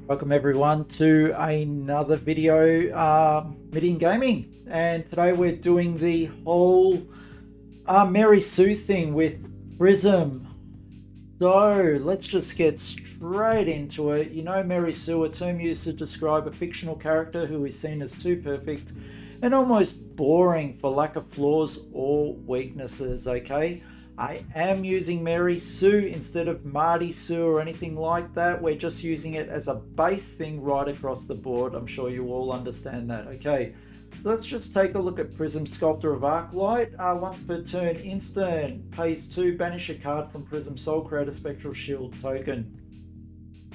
Welcome everyone to another video, Midian Gaming, and today we're doing the whole Mary Sue thing with Prism. So let's just get straight into it. You know, Mary Sue, a term used to describe a fictional character who is seen as too perfect and almost boring for lack of flaws or weaknesses, okay? I am using Mary Sue instead of Marty Sue or anything like that. We're just using it as a base thing right across the board. I'm sure you all understand that. Okay, let's just take a look at Prism, Sculptor of Arclight. Once per turn, instant, pays 2, banish a card from Prism Soul, create a Spectral Shield token.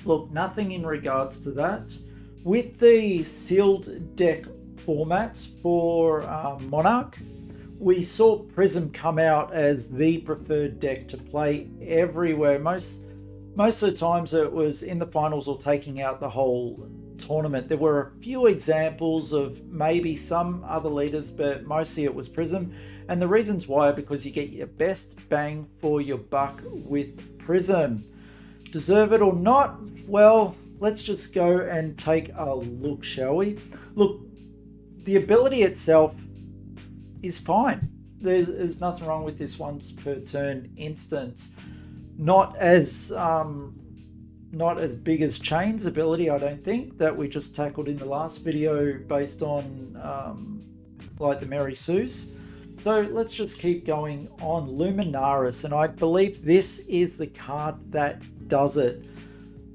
Look, nothing in regards to that. With the sealed deck formats for Monarch, we saw Prism come out as the preferred deck to play everywhere. Most of the times it was in the finals or taking out the whole tournament. There were a few examples of maybe some other leaders, but mostly it was Prism. And the reasons why are because you get your best bang for your buck with Prism. Deserve it or not? Well, let's just go and take a look, shall we? Look, the ability itself is fine. There's nothing wrong with this once per turn instant. Not as big as Chain's ability, I don't think, that we just tackled in the last video based on like the Mary Sue's. So let's just keep going on. Luminaris, and I believe this is the card that does it.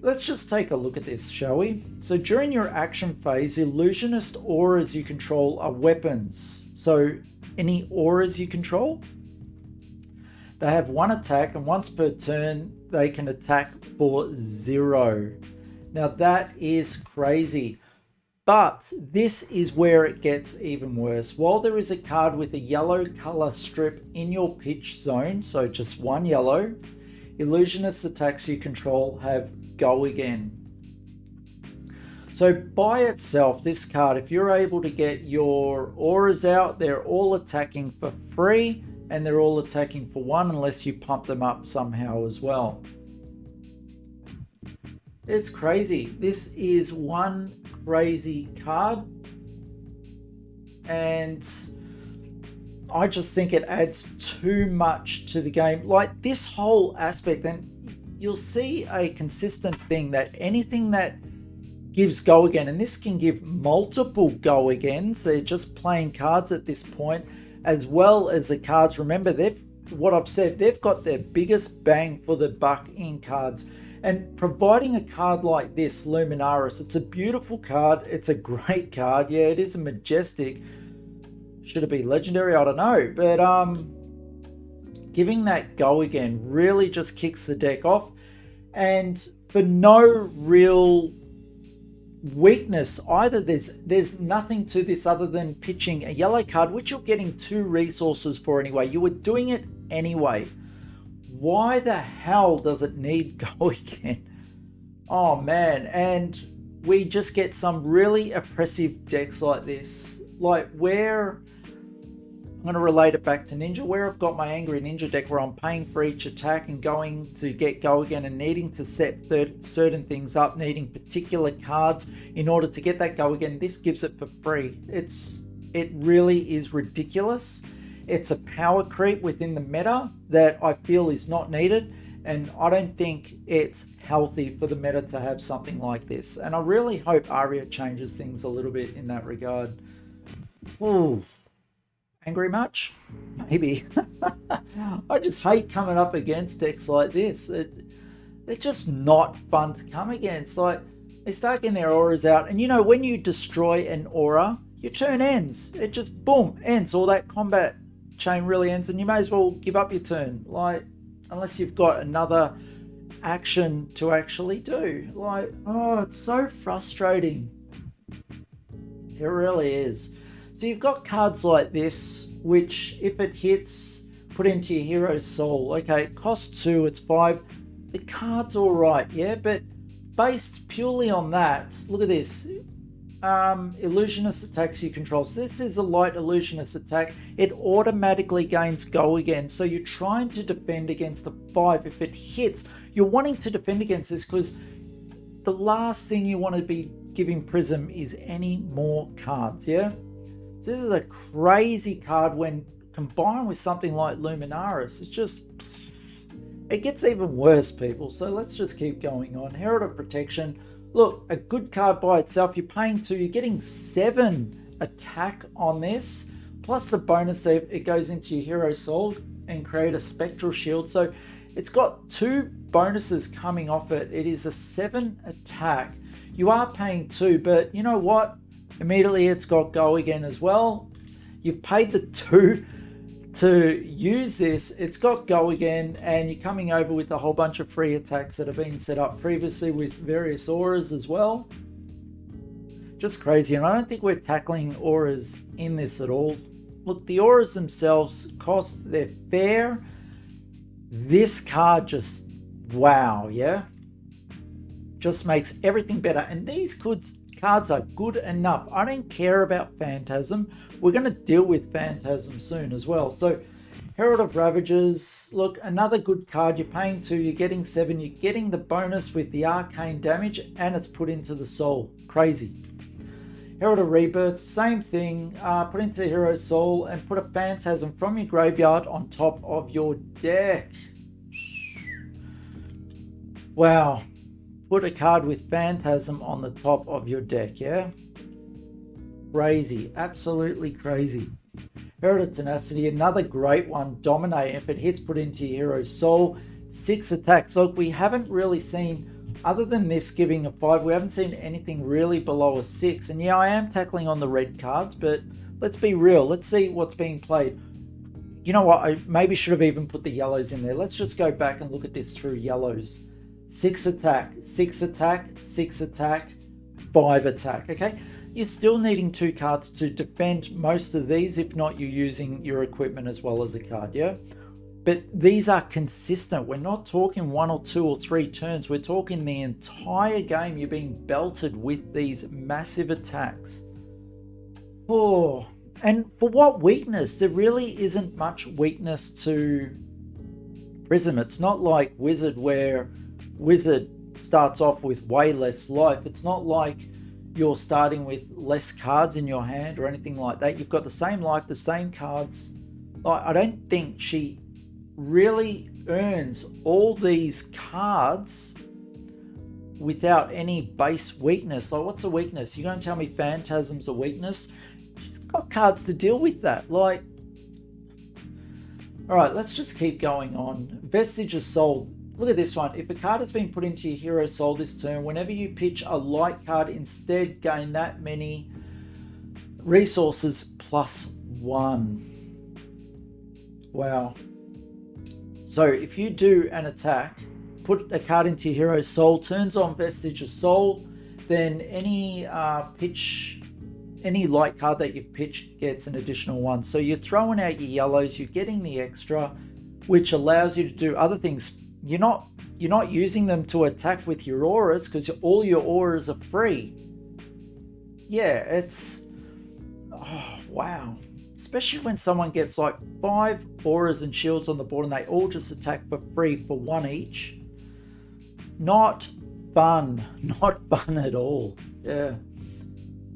Let's just take a look at this, shall we? So during your action phase, illusionist auras you control are weapons. So any auras you control, they have 1 attack, and once per turn they can attack for 0. Now that is crazy, but this is where it gets even worse. While there is a card with a yellow color strip in your pitch zone, so just 1 yellow, illusionist attacks you control have go again. So by itself, this card, if you're able to get your auras out, they're all attacking for free and they're all attacking for 1 unless you pump them up somehow as well. It's crazy. This is one crazy card, and I just think it adds too much to the game. Like this whole aspect, and you'll see a consistent thing that anything that gives go again, and this can give multiple go agains. They're just playing cards at this point, as well as the cards. Remember, what I've said, they've got their biggest bang for the buck in cards. And providing a card like this, Luminaris, it's a beautiful card. It's a great card. Yeah, it is a majestic. Should it be legendary? I don't know. But giving that go again really just kicks the deck off. And for no real weakness either, there's nothing to this other than pitching a yellow card, which you're getting 2 resources for anyway. You were doing it anyway. Why the hell does it need go again? Oh man. And we just get some really oppressive decks like this, like where I'm going to relate it back to Ninja, where I've got my Angry Ninja deck where I'm paying for each attack and going to get go again and needing to set certain things up, needing particular cards in order to get that go again. This gives it for free. It really is ridiculous. It's a power creep within the meta that I feel is not needed, and I don't think it's healthy for the meta to have something like this. And I really hope Aria changes things a little bit in that regard. Ooh. Angry much? Maybe. I just hate coming up against decks like this. They're just not fun to come against. Like, they start getting their auras out, and you know, when you destroy an aura, your turn ends. It just, boom, ends. All that combat chain really ends, and you may as well give up your turn. Like, unless you've got another action to actually do. Like, oh, it's so frustrating. It really is. So you've got cards like this, which if it hits, put into your hero's soul. Okay, it costs 2, it's 5. The card's all right, yeah, but based purely on that, look at this. Illusionist attacks you control. So this is a light illusionist attack. It automatically gains go again. So you're trying to defend against a 5. If it hits, you're wanting to defend against this because the last thing you want to be giving Prism is any more cards, yeah? So this is a crazy card when combined with something like Luminaris. It's just, it gets even worse, people. So let's just keep going on. Herald of Protection. Look, a good card by itself. You're paying 2. You're getting 7 attack on this. Plus the bonus, it goes into your Hero Soul and create a Spectral Shield. So it's got 2 bonuses coming off it. It is a 7 attack. You are paying 2, but you know what? Immediately it's got Go Again as well. You've paid the 2 to use this. It's got Go Again, and you're coming over with a whole bunch of free attacks that have been set up previously with various auras as well. Just crazy, and I don't think we're tackling auras in this at all. Look, the auras themselves cost their fair. This card just, wow, yeah? Just makes everything better, and these cards are good enough. I don't care about Phantasm. We're going to deal with Phantasm soon as well. So, Herald of Ravages. Look, another good card. You're paying 2, you're getting 7. You're getting the bonus with the arcane damage, and it's put into the soul. Crazy. Herald of Rebirth, same thing. Put into the Hero Soul and put a Phantasm from your graveyard on top of your deck. Wow. Put a card with Phantasm on the top of your deck, yeah? Crazy, absolutely crazy. Herald of Tenacity, another great one. Dominate, if it hits, put into your Hero Soul. 6 attacks. Look, we haven't really seen, other than this giving a 5, we haven't seen anything really below a 6. And yeah, I am tackling on the red cards, but let's be real. Let's see what's being played. You know what, I maybe should have even put the yellows in there. Let's just go back and look at this through yellows. 6 attack, 6 attack, 6 attack, 5 attack, okay? You're still needing 2 cards to defend most of these, if not you're using your equipment as well as a card, yeah? But these are consistent. We're not talking 1 or 2 or 3 turns. We're talking the entire game. You're being belted with these massive attacks. Oh, and for what weakness? There really isn't much weakness to Prism. It's not like Wizard, where Wizard starts off with way less life. It's not like you're starting with less cards in your hand or anything like that. You've got the same life, the same cards. I don't think she really earns all these cards without any base weakness. Like, what's a weakness? You're going to tell me Phantasm's a weakness? She's got cards to deal with that. Like, all right, let's just keep going on. Vestige of Soul. Look at this one. If a card has been put into your Hero Soul this turn, whenever you pitch a light card, instead gain that many resources plus 1. Wow. So if you do an attack, put a card into your Hero Soul, turns on Vestige of Soul, then any light card that you've pitched gets an additional 1. So you're throwing out your yellows, you're getting the extra, which allows you to do other things. You're not using them to attack with your auras, because all your auras are free. Yeah, it's, oh wow. Especially when someone gets like 5 auras and shields on the board and they all just attack for free for 1 each. Not fun. Not fun at all. Yeah.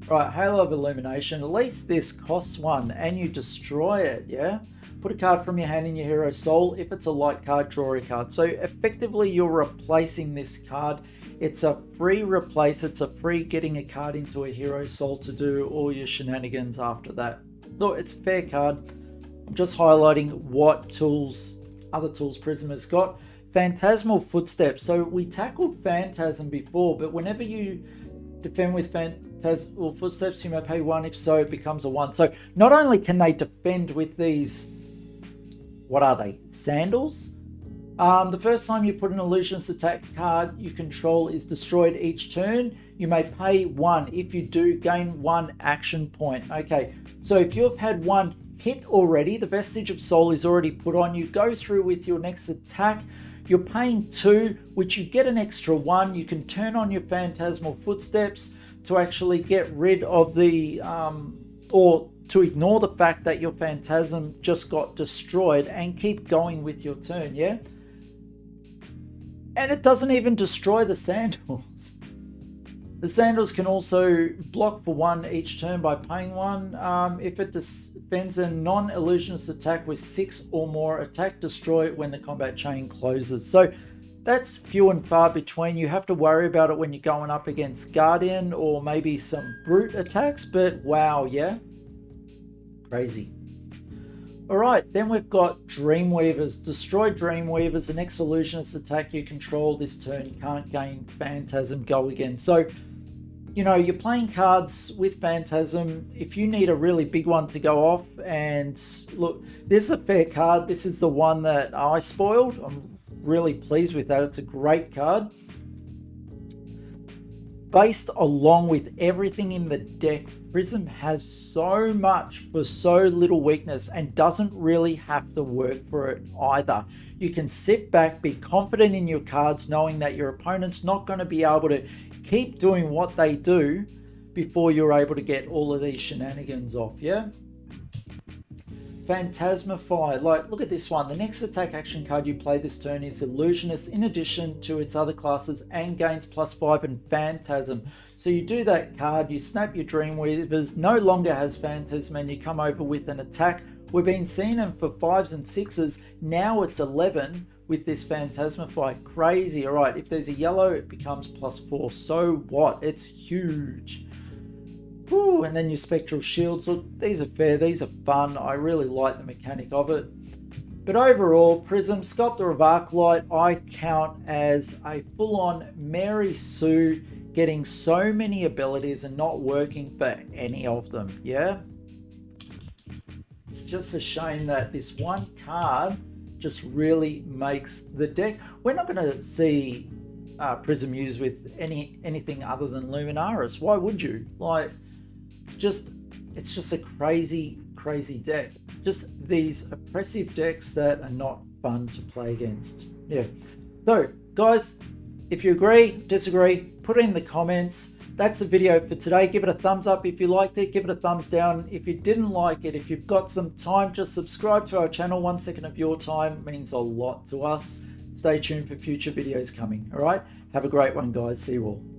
Right, Halo of Illumination. At least this costs 1 and you destroy it, yeah? Put a card from your hand in your Hero Soul. If it's a light card, draw a card. So effectively you're replacing this card. It's a free replace. It's a free getting a card into a Hero Soul to do all your shenanigans after that. Look, it's a fair card. I'm just highlighting what tools, other tools Prism has got. Phantasmal Footsteps. So we tackled Phantasm before, but whenever you defend with Phantasmal Footsteps, you may pay 1. If so, it becomes a 1. So not only can they defend with these, what are they? Sandals? The first time you put an illusionist attack card you control is destroyed each turn, you may pay 1. If you do, gain 1 action point. Okay, so if you've had 1 hit already, the Vestige of Soul is already put on, you go through with your next attack, you're paying 2, which you get an extra 1. You can turn on your Phantasmal Footsteps to actually get rid of the, or to ignore the fact that your Phantasm just got destroyed and keep going with your turn, yeah? And it doesn't even destroy the sandals. The Sandals can also block for 1 each turn by paying 1. If it defends a non-illusionist attack with 6 or more, attack destroy when the combat chain closes. So that's few and far between. You have to worry about it when you're going up against Guardian or maybe some brute attacks, but wow, yeah, crazy. Alright, then we've got Dreamweavers. Destroy Dreamweavers. The next illusionist attack you control this turn, you can't gain Phantasm, go again. So, you know, you're playing cards with Phantasm. If you need a really big one to go off, and look, this is a fair card. This is the one that I spoiled. I'm really pleased with that. It's a great card. Based along with everything in the deck, Prism has so much for so little weakness and doesn't really have to work for it either. You can sit back, be confident in your cards, knowing that your opponent's not going to be able to keep doing what they do before you're able to get all of these shenanigans off, yeah? Phantasmify, like, look at this one. The next attack action card you play this turn is Illusionist in addition to its other classes and gains +5 and Phantasm. So you do that card, you snap your Dreamweavers, no longer has Phantasm, and you come over with an attack. We've been seeing them for 5s and 6s, now it's 11 with this Phantasmify. Crazy. Alright, if there's a yellow, it becomes +4. So what? It's huge. Ooh, and then your Spectral Shields. Look, these are fair, these are fun. I really like the mechanic of it. But overall, Prism, Sculptor of Arclight, I count as a full-on Mary Sue, getting so many abilities and not working for any of them, yeah? It's just a shame that this one card just really makes the deck. We're not going to see Prism used with anything other than Luminaris. Why would you? Like, it's just a crazy deck. Just these oppressive decks that are not fun to play against. Yeah. So guys, if you agree, disagree, put it in the comments. That's the video for today. Give it a thumbs up if you liked it. Give it a thumbs down if you didn't like it. If you've got some time, just subscribe to our channel. 1 second of your time means a lot to us. Stay tuned for future videos coming. All right. Have a great one, guys. See you all.